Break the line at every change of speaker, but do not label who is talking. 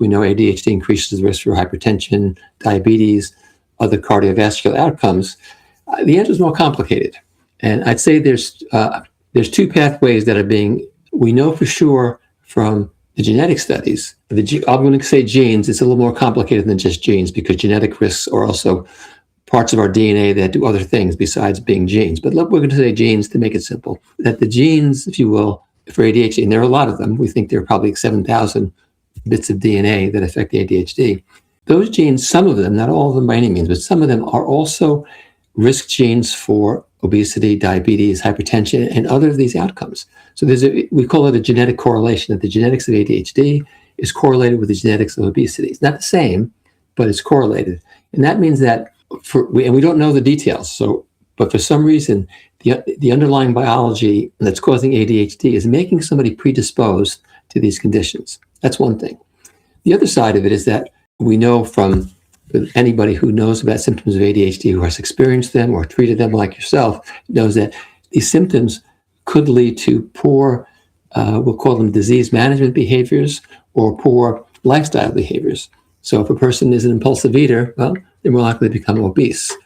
we know ADHD increases the risk for hypertension, diabetes, other cardiovascular outcomes. The answer is more complicated. And I'd say there's two pathways that are we know for sure from the genetic studies. I'm going to say genes. It's a little more complicated than just genes because genetic risks are also parts of our DNA that do other things besides being genes. But look, we're going to say genes to make it simple. That the genes, if you will, for ADHD, and there are a lot of them. We think there are probably 7,000 bits of DNA that affect the ADHD. Those genes, some of them, not all of them by any means, but some of them are also risk genes for obesity, diabetes, hypertension, and other of these outcomes. So we call it a genetic correlation, that the genetics of ADHD is correlated with the genetics of obesity. It's not the same, but it's correlated. And that means that, and we don't know the details, but for some reason, the underlying biology that's causing ADHD is making somebody predisposed to these conditions. That's one thing. The other side of it is that we know from anybody who knows about symptoms of ADHD, who has experienced them or treated them like yourself, knows that these symptoms could lead to poor, we'll call them disease management behaviors or poor lifestyle behaviors. So if a person is an impulsive eater, well, they're more likely to become obese.